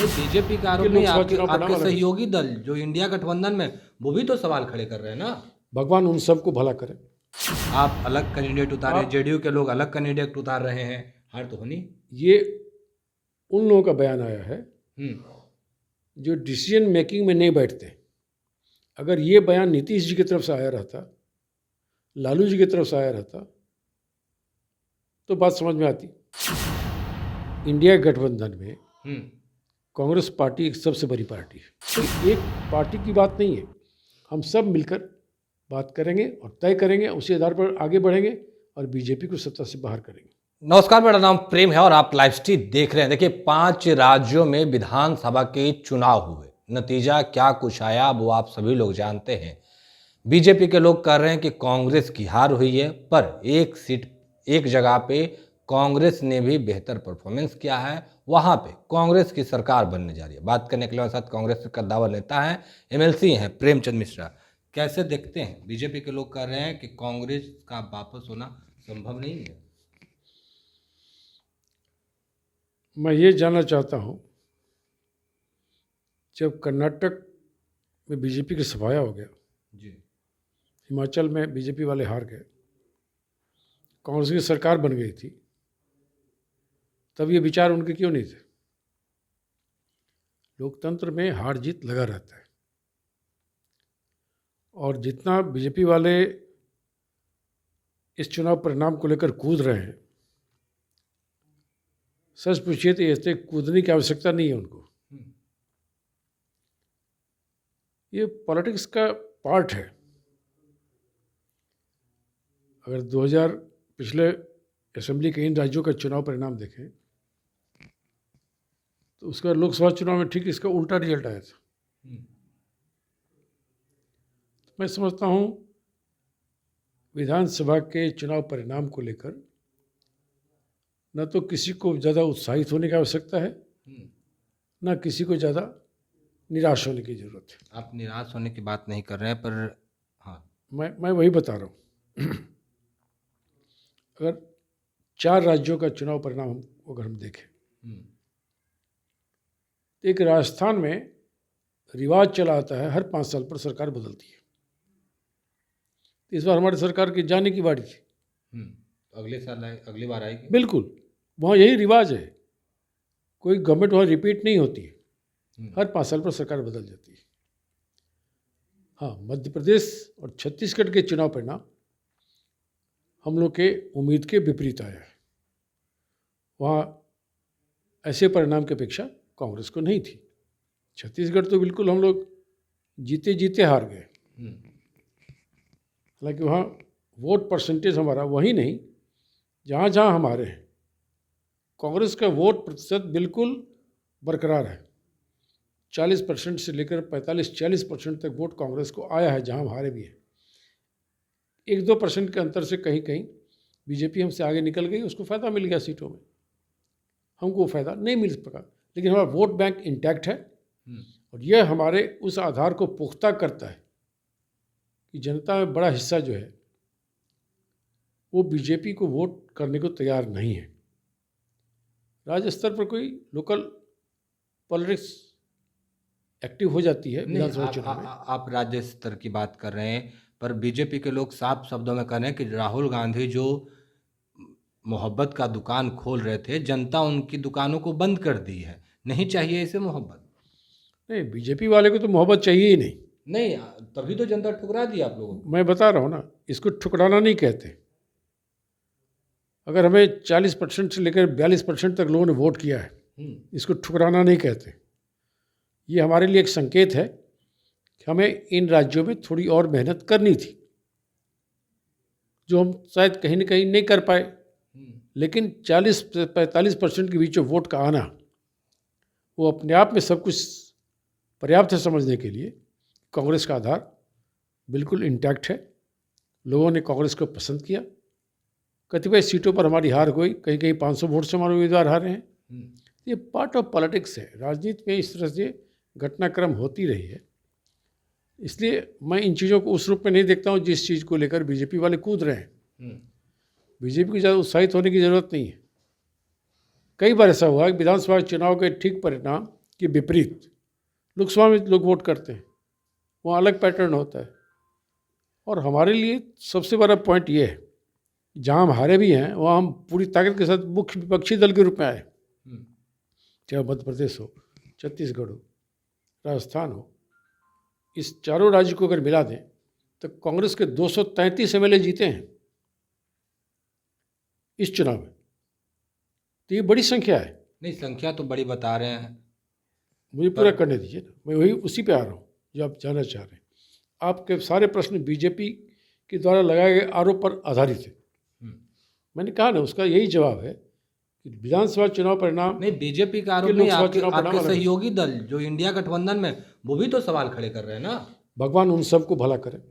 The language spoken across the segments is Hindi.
बीजेपी का आरोप नहीं, आपके सहयोगी दल जो इंडिया गठबंधन में, वो भी तो सवाल खड़े कर रहे हैं ना। भगवान उन सबको भला करे। आप अलग कैंडिडेट उतारे, जेडीयू के लोग अलग कैंडिडेट उतार रहे हैं, हार तो होनी। ये उन लोगों का बयान आया है जो डिसीजन मेकिंग में नहीं बैठते। अगर ये बयान नीतीश जी की तरफ से आया रहता, लालू जी की तरफ से आया रहता, तो बात समझ में आती। इंडिया गठबंधन में कांग्रेस पार्टी एक सबसे बड़ी पार्टी है, तो एक पार्टी की बात नहीं है। हम सब मिलकर बात करेंगे और तय करेंगे, उसी आधार पर आगे बढ़ेंगे और बीजेपी को सत्ता से बाहर करेंगे। नमस्कार, मेरा नाम प्रेम है और आप लाइव स्ट्रीम देख रहे हैं। देखिए, 5 राज्यों में विधानसभा के चुनाव हुए, नतीजा क्या कुछ आया वो आप सभी लोग जानते हैं। बीजेपी के लोग कह रहे हैं कि कांग्रेस की हार हुई है, पर एक सीट, एक जगह पे कांग्रेस ने भी बेहतर परफॉर्मेंस किया है, वहां पे कांग्रेस की सरकार बनने जा रही है। बात करने के लिए हमारे साथ कांग्रेस का दावा नेता है, एमएलसी हैं प्रेमचंद मिश्रा। कैसे देखते हैं? बीजेपी के लोग कह रहे हैं कि कांग्रेस का वापस होना संभव नहीं है। मैं ये जानना चाहता हूँ, जब कर्नाटक में बीजेपी का सफाया हो गया जी, हिमाचल में बीजेपी वाले हार गए, कांग्रेस की सरकार बन गई थी, तब ये विचार उनके क्यों नहीं थे? लोकतंत्र में हार जीत लगा रहता है और जितना बीजेपी वाले इस चुनाव परिणाम को लेकर कूद रहे हैं, सच पूछिए तो ऐसे कूदने की आवश्यकता नहीं है उनको। ये पॉलिटिक्स का पार्ट है। अगर 2000 पिछले असेंबली के इन राज्यों का चुनाव परिणाम देखें तो उसका लोकसभा चुनाव में ठीक इसका उल्टा रिजल्ट आया था। मैं समझता हूँ विधानसभा के चुनाव परिणाम को लेकर न तो किसी को ज़्यादा उत्साहित होने की आवश्यकता है, न किसी को ज़्यादा निराश होने की ज़रूरत है। आप निराश होने की बात नहीं कर रहे हैं, पर हाँ, मैं वही बता रहा हूँ। अगर 4 राज्यों का चुनाव परिणाम अगर हम देखें, एक राजस्थान में रिवाज चला आता है हर 5 साल पर सरकार बदलती है। इस बार हमारी सरकार की जाने की बारी थी। अगले साल अगली बार आएगी। बिल्कुल, वहाँ यही रिवाज है। कोई गवर्नमेंट वहाँ रिपीट नहीं होती है, हर 5 साल पर सरकार बदल जाती है। हाँ, मध्य प्रदेश और छत्तीसगढ़ के चुनाव परिणाम हम लोग के उम्मीद के विपरीत आया है। वहाँ ऐसे परिणाम की अपेक्षा कांग्रेस को नहीं थी। छत्तीसगढ़ तो बिल्कुल हम लोग जीते जीते हार गए। हालांकि वहाँ वोट परसेंटेज हमारा वही नहीं, जहाँ जहाँ हमारे हैं कांग्रेस का वोट प्रतिशत बिल्कुल बरकरार है। 40% से लेकर 45-40% तक वोट कांग्रेस को आया है, जहाँ हम हारे भी हैं। 1-2% के अंतर से कहीं कहीं बीजेपी हमसे आगे निकल गई, उसको फ़ायदा मिल गया सीटों में, हमको फ़ायदा नहीं मिल सका। लेकिन हमारा वोट बैंक इंटैक्ट है और यह हमारे उस आधार को पुख्ता करता है कि जनता में बड़ा हिस्सा जो है वो बीजेपी को वोट करने को तैयार नहीं है। राज्य स्तर पर कोई लोकल पॉलिटिक्स एक्टिव हो जाती है विधानसभा चुनाव में। आप राज्य स्तर की बात कर रहे हैं, पर बीजेपी के लोग साफ शब्दों में कह रहे हैं कि राहुल गांधी जो मोहब्बत का दुकान खोल रहे थे, जनता उनकी दुकानों को बंद कर दी है। नहीं चाहिए इसे मोहब्बत। नहीं, बीजेपी वाले को तो मोहब्बत चाहिए ही नहीं, तभी तो जनता ठुकरा दी आप लोगों को। मैं बता रहा हूँ ना, इसको ठुकराना नहीं कहते। अगर हमें 40% से लेकर 42% तक लोगों ने वोट किया है, इसको ठुकराना नहीं कहते। ये हमारे लिए एक संकेत है कि हमें इन राज्यों में थोड़ी और मेहनत करनी थी, जो हम शायद कहीं ना कहीं नहीं कर पाए। लेकिन 40 से 45% के बीच जो वोट का आना, वो अपने आप में सब कुछ पर्याप्त है समझने के लिए कांग्रेस का आधार बिल्कुल इंटैक्ट है। लोगों ने कांग्रेस को पसंद किया। कतिपय सीटों पर हमारी हार हुई, कहीं कहीं 500 वोट से हमारे उम्मीदवार हारे हैं। ये पार्ट ऑफ पॉलिटिक्स है। राजनीति में इस तरह से घटनाक्रम होती रही है। इसलिए मैं इन चीज़ों को उस रूप में नहीं देखता हूँ जिस चीज़ को लेकर बीजेपी वाले कूद रहे हैं। बीजेपी को ज़्यादा उत्साहित होने की ज़रूरत नहीं है। कई बार ऐसा हुआ कि विधानसभा चुनाव के ठीक परिणाम के विपरीत लोकसभा में लोग वोट करते हैं, वहाँ अलग पैटर्न होता है। और हमारे लिए सबसे बड़ा पॉइंट ये है, जहाँ हम हारे भी हैं वहाँ हम पूरी ताकत के साथ मुख्य विपक्षी दल के रूप में आए, चाहे मध्य प्रदेश हो, छत्तीसगढ़ हो, राजस्थान हो। इस चारों राज्य को अगर मिला दें तो कांग्रेस के 233 एमएलए जीते हैं इस चुनाव में। तो ये बड़ी संख्या है। नहीं, संख्या तो बड़ी बता रहे हैं। मुझे पूरा करने दीजिए ना, मैं वही उसी पे आ रहा हूँ जो आप जानना चाह रहे हैं। आपके सारे प्रश्न बीजेपी के द्वारा लगाए गए आरोप पर आधारित है। मैंने कहा ना, उसका यही जवाब है कि विधानसभा चुनाव परिणाम नहीं, बीजेपी का आरोप नहीं, आपके सहयोगी दल जो इंडिया गठबंधन में, वो भी तो सवाल खड़े कर रहे हैं ना। भगवान उन सबको भला करे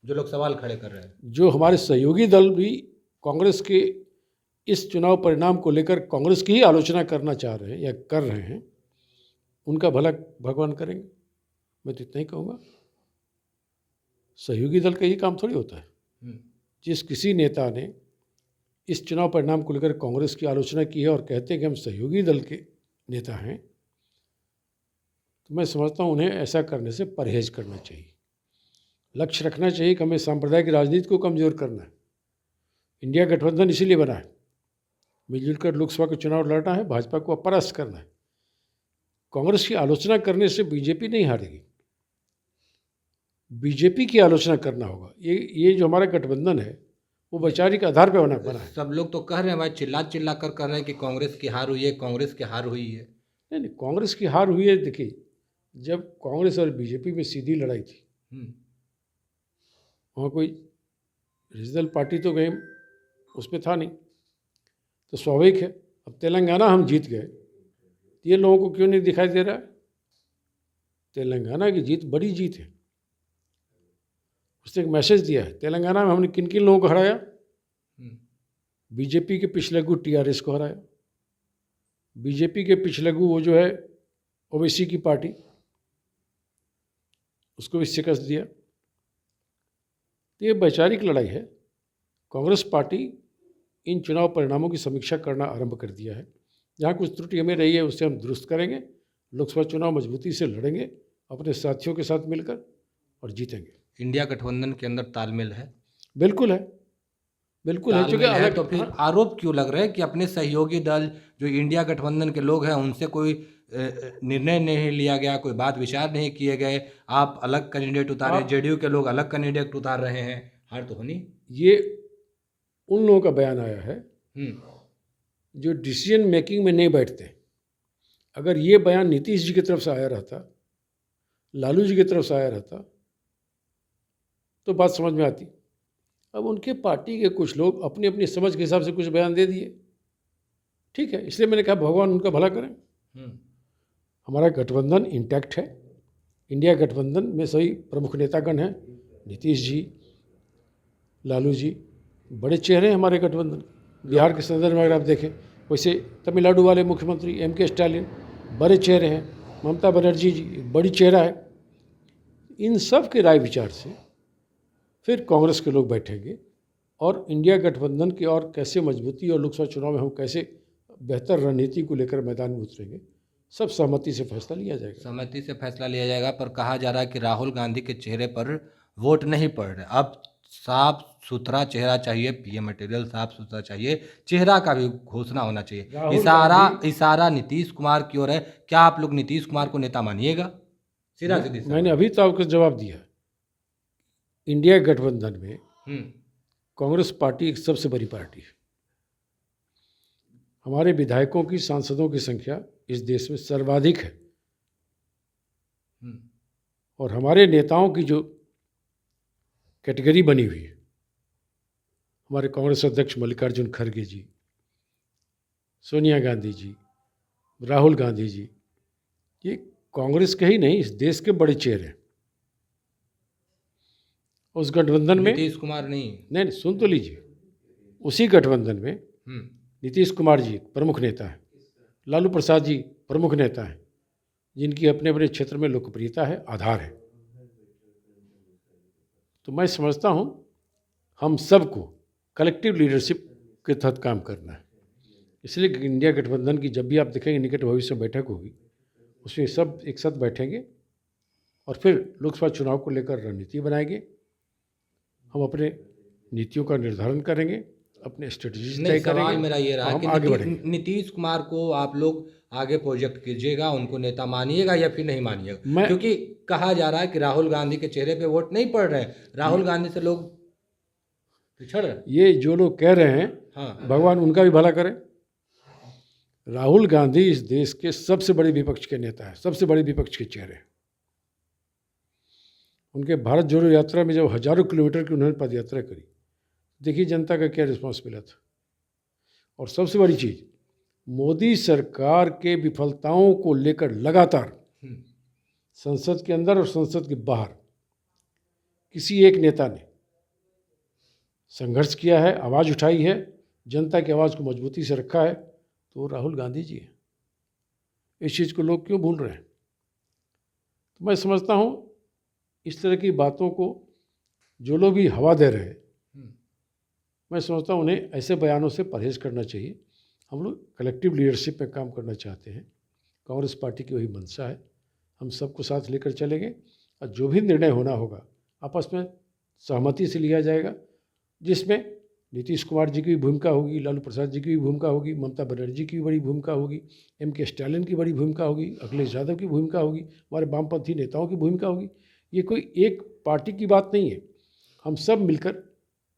जो लोग सवाल खड़े कर रहे हैं। जो हमारे सहयोगी दल भी कांग्रेस के इस चुनाव परिणाम को लेकर कांग्रेस की ही आलोचना करना चाह रहे हैं या कर रहे हैं, उनका भला भगवान करेंगे। मैं तो इतना ही कहूँगा। सहयोगी दल का ये काम थोड़ी होता है। जिस किसी नेता ने इस चुनाव परिणाम को लेकर कांग्रेस की आलोचना की है और कहते हैं कि हम सहयोगी दल के नेता हैं, तो मैं समझता हूँ उन्हें ऐसा करने से परहेज करना चाहिए। लक्ष्य रखना चाहिए कि हमें सांप्रदायिक राजनीति को कमज़ोर करना है। इंडिया गठबंधन इसीलिए बना है, मिलजुल कर लोकसभा के चुनाव लड़ना है, भाजपा को परास्त करना है। कांग्रेस की आलोचना करने से बीजेपी नहीं हारेगी, बीजेपी की आलोचना करना होगा। ये जो हमारा गठबंधन है वो वैचारिक आधार पर बना है। सब लोग तो कह रहे हैं भाई, चिल्ला चिल्ला कर कह रहे हैं कि कांग्रेस की हार हुई है, कांग्रेस की हार हुई है। नहीं, कांग्रेस की हार हुई है। देखिए, जब कांग्रेस और बीजेपी में सीधी लड़ाई थी, वहाँ कोई रीजनल पार्टी तो कहीं उसमें था नहीं, तो स्वाभाविक है। अब तेलंगाना हम जीत गए, तो ये लोगों को क्यों नहीं दिखाई दे रहा है? तेलंगाना की जीत बड़ी जीत है। उसने एक मैसेज दिया है, तेलंगाना में हमने किन किन लोगों को हराया। बीजेपी के पिछलगू टीआरएस को हराया, बीजेपी के पिछलगू वो जो है ओबीसी की पार्टी, उसको भी शिकस्त दिया। तो ये वैचारिक लड़ाई है। कांग्रेस पार्टी इन चुनाव परिणामों की समीक्षा करना आरंभ कर दिया है। जहाँ कुछ त्रुटि हमें रही है उससे हम दुरुस्त करेंगे, लोकसभा चुनाव मजबूती से लड़ेंगे अपने साथियों के साथ मिलकर और जीतेंगे। इंडिया गठबंधन के अंदर तालमेल है? बिल्कुल है, बिल्कुल है। क्योंकि है तो फिर आरोप क्यों लग रहे हैं कि अपने सहयोगी दल जो इंडिया गठबंधन के लोग हैं उनसे कोई निर्णय नहीं लिया गया, कोई बात विचार नहीं किए गए, आप अलग कैंडिडेट उतारे, जेडीयू के लोग अलग कैंडिडेट उतार रहे हैं, हार तो होनी। ये उन लोगों का बयान आया है जो डिसीजन मेकिंग में नहीं बैठते। अगर ये बयान नीतीश जी की तरफ से आया रहता, लालू जी की तरफ से आया रहता, तो बात समझ में आती। अब उनके पार्टी के कुछ लोग अपनी अपनी समझ के हिसाब से कुछ बयान दे दिए, ठीक है। इसलिए मैंने कहा भगवान उनका भला करें। हमारा गठबंधन इंटैक्ट है। इंडिया गठबंधन में सभी प्रमुख नेतागण हैं, नीतीश जी, लालू जी, बड़े चेहरे हैं हमारे गठबंधन। बिहार के संदर्भ में अगर आप देखें, वैसे तमिलनाडु वाले मुख्यमंत्री एम.के. स्टालिन बड़े चेहरे हैं, ममता बनर्जी जी एक बड़ी चेहरा है। इन सब के राय विचार से फिर कांग्रेस के लोग बैठेंगे और इंडिया गठबंधन की और कैसे मजबूती और लोकसभा चुनाव में हम कैसे बेहतर रणनीति को लेकर मैदान में उतरेंगे, सब सहमति से फैसला लिया जाएगा। सहमति से फैसला लिया जाएगा। पर कहा जा रहा है कि राहुल गांधी के चेहरे पर वोट नहीं पड़ रहे। अब साफ सुथरा चेहरा चाहिए, पीएम मटेरियल साफ सुथरा चाहिए, चेहरा का भी घोषणा होना चाहिए। इशारा नीतीश कुमार की ओर है। क्या आप लोग नीतीश कुमार को नेता मानिएगा? सीधा सीधी मैंने अभी तो आपको जवाब दिया। इंडिया गठबंधन में कांग्रेस पार्टी एक सबसे बड़ी पार्टी है। हमारे विधायकों की, सांसदों की संख्या इस देश में सर्वाधिक है और हमारे नेताओं की जो कैटेगरी बनी हुई है, हमारे कांग्रेस अध्यक्ष मल्लिकार्जुन खड़गे जी, सोनिया गांधी जी, राहुल गांधी जी, ये कांग्रेस के ही नहीं इस देश के बड़े चेहरे हैं। उस गठबंधन में नीतीश कुमार नहीं, सुन तो लीजिए। उसी गठबंधन में नीतीश कुमार जी प्रमुख नेता हैं, लालू प्रसाद जी प्रमुख नेता हैं, जिनकी अपने अपने क्षेत्र में लोकप्रियता है, आधार है। तो मैं समझता हूँ हम सबको कलेक्टिव लीडरशिप के तहत काम करना है। इसलिए इंडिया गठबंधन की जब भी आप देखेंगे निकट भविष्य में बैठक होगी उसमें सब एक साथ बैठेंगे और फिर लोकसभा चुनाव को लेकर रणनीति बनाएंगे। हम अपने नीतियों का निर्धारण करेंगे, अपने स्ट्रेटजीज तय नहीं, सवाल करेंगे मेरा ये और रहा हम कि आगे बढ़ेंगे। नीतीश कुमार को आप लोग आगे प्रोजेक्ट कीजिएगा, उनको नेता मानिएगा या फिर नहीं मानिएगा? मैं क्योंकि कहा जा रहा है कि राहुल गांधी के चेहरे पे वोट नहीं पड़ रहे हैं, राहुल गांधी से लोग पिछड़ रहे हैं। ये जो लोग कह रहे हैं, हाँ, भगवान उनका भी भला करे। राहुल गांधी इस देश के सबसे बड़े विपक्ष के नेता हैं, सबसे बड़े विपक्ष के चेहरे हैं। उनके भारत जोड़ो यात्रा में जब हजारों किलोमीटर की उन्होंने पद यात्रा करी, देखिए जनता का क्या रिस्पांस मिला था। और सबसे बड़ी चीज़, मोदी सरकार के विफलताओं को लेकर लगातार संसद के अंदर और संसद के बाहर किसी एक नेता ने संघर्ष किया है, आवाज़ उठाई है, जनता की आवाज़ को मजबूती से रखा है, तो राहुल गांधी जी हैं। इस चीज़ को लोग क्यों भूल रहे हैं? तो मैं समझता हूँ इस तरह की बातों को जो लोग भी हवा दे रहे हैं, मैं समझता हूँ उन्हें ऐसे बयानों से परहेज करना चाहिए। हम लोग कलेक्टिव लीडरशिप में काम करना चाहते हैं, कांग्रेस पार्टी की वही मंशा है। हम सबको साथ लेकर चलेंगे और जो भी निर्णय होना होगा आपस में सहमति से लिया जाएगा, जिसमें नीतीश कुमार जी की भी भूमिका होगी, लालू प्रसाद जी की भी भूमिका होगी, ममता बनर्जी की भी बड़ी भूमिका होगी, M.K. स्टालिन की बड़ी भूमिका होगी, अखिलेश यादव की भूमिका होगी, हमारे वामपंथी नेताओं की भूमिका होगी। ये कोई एक पार्टी की बात नहीं है। हम सब मिलकर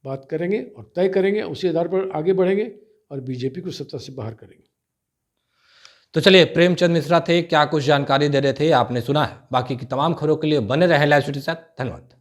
बात करेंगे और तय करेंगे, उसी आधार पर आगे बढ़ेंगे और बीजेपी को सत्ता से बाहर करेंगे। तो चलिए, प्रेमचंद मिश्रा थे, क्या कुछ जानकारी दे रहे थे आपने सुना है। बाकी की तमाम खबरों के लिए बने रहे लाइव सिटी के साथ। धन्यवाद।